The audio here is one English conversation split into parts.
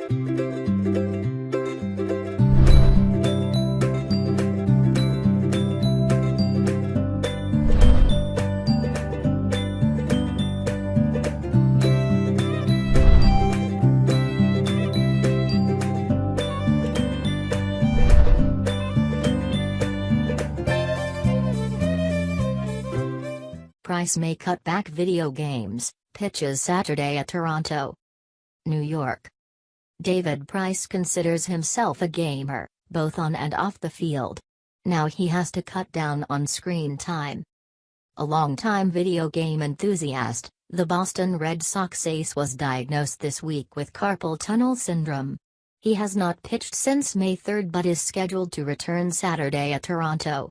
Price may cut back video games, pitches Saturday at Toronto. New York. David Price considers himself a gamer, both on and off the field. Now he has to cut down on screen time. A longtime video game enthusiast, the Boston Red Sox ace was diagnosed this week with carpal tunnel syndrome. He has not pitched since May 3 but is scheduled to return Saturday at Toronto.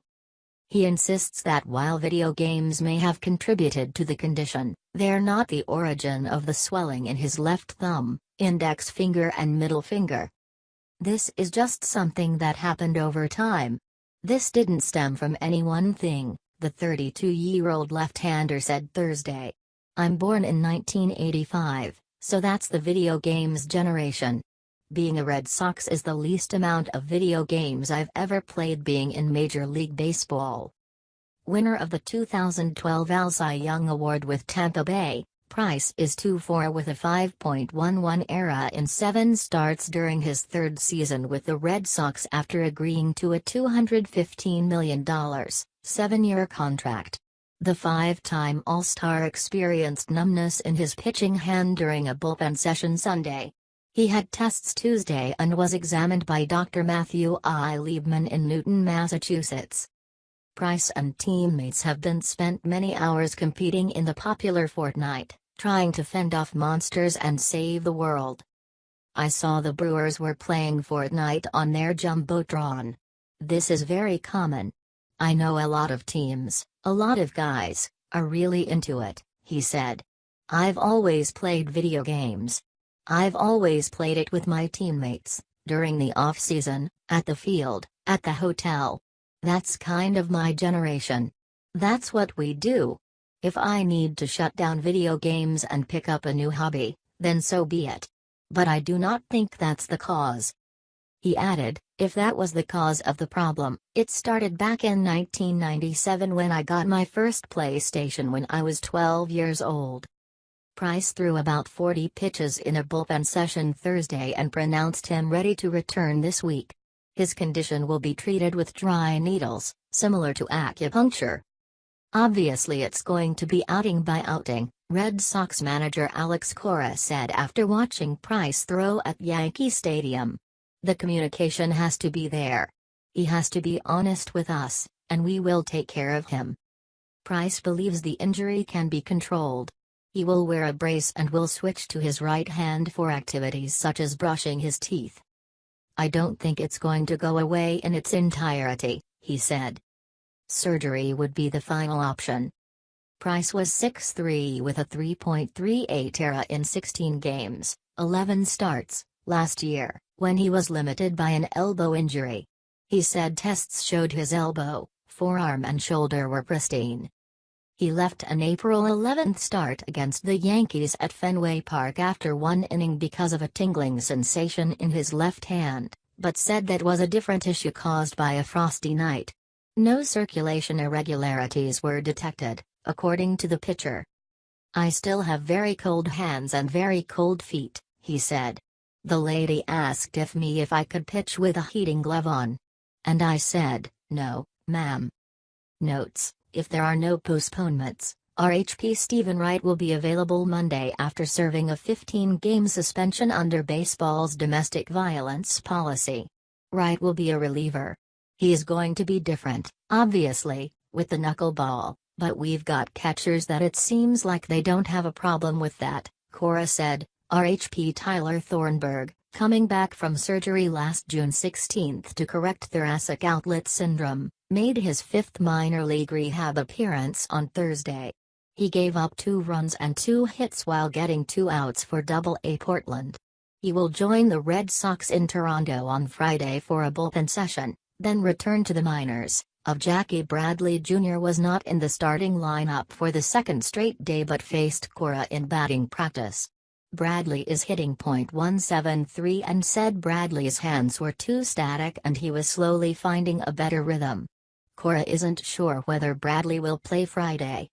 He insists that while video games may have contributed to the condition, they're not the origin of the swelling in his left thumb, index finger and middle finger. This is just something that happened over time. This didn't stem from any one thing, the 32-year-old left-hander said Thursday. I'm born in 1985, so that's the video games generation. Being a Red Sox is the least amount of video games I've ever played being in Major League Baseball. Winner of the 2012 AL Cy Young Award with Tampa Bay, Price is 2-4 with a 5.11 ERA in 7 starts during his third season with the Red Sox after agreeing to a $215 million, 7-year contract. The 5-time All-Star experienced numbness in his pitching hand during a bullpen session Sunday. He had tests Tuesday and was examined by Dr. Matthew I. Liebman in Newton, Massachusetts. Price and teammates have spent many hours competing in the popular Fortnite, trying to fend off monsters and save the world. I saw the Brewers were playing Fortnite on their Jumbotron. This is very common. I know a lot of teams, a lot of guys, are really into it, he said. I've always played video games. I've always played it with my teammates, during the off-season, at the field, at the hotel. That's kind of my generation. That's what we do. If I need to shut down video games and pick up a new hobby, then so be it. But I do not think that's the cause. He added, if that was the cause of the problem, it started back in 1997 when I got my first PlayStation when I was 12 years old. Price threw about 40 pitches in a bullpen session Thursday and pronounced him ready to return this week. His condition will be treated with dry needles, similar to acupuncture. Obviously it's going to be outing by outing, Red Sox manager Alex Cora said after watching Price throw at Yankee Stadium. The communication has to be there. He has to be honest with us, and we will take care of him. Price believes the injury can be controlled. He will wear a brace and will switch to his right hand for activities such as brushing his teeth. I don't think it's going to go away in its entirety, he said. Surgery would be the final option. Price was 6'3" with a 3.38 ERA in 16 games, 11 starts, last year, when he was limited by an elbow injury. He said tests showed his elbow, forearm and shoulder were pristine. He left an April 11th start against the Yankees at Fenway Park after one inning because of a tingling sensation in his left hand, but said that was a different issue caused by a frosty night. No circulation irregularities were detected, according to the pitcher. I still have very cold hands and very cold feet, he said. The lady asked if I could pitch with a heating glove on. And I said, no, ma'am. Notes. If there are no postponements, RHP Stephen Wright will be available Monday after serving a 15-game suspension under baseball's domestic violence policy. Wright will be a reliever. He's going to be different, obviously, with the knuckleball, but we've got catchers that it seems like they don't have a problem with that, Cora said. RHP Tyler Thornburg, coming back from surgery last June 16 to correct thoracic outlet syndrome, made his 5th minor league rehab appearance on Thursday. He gave up 2 runs and 2 hits while getting 2 outs for Double-A Portland. He will join the Red Sox in Toronto on Friday for a bullpen session, then return to the minors. Jackie Bradley Jr. was not in the starting lineup for the second straight day but faced Cora in batting practice. Bradley is hitting .173 and said Bradley's hands were too static and he was slowly finding a better rhythm. Cora isn't sure whether Bradley will play Friday.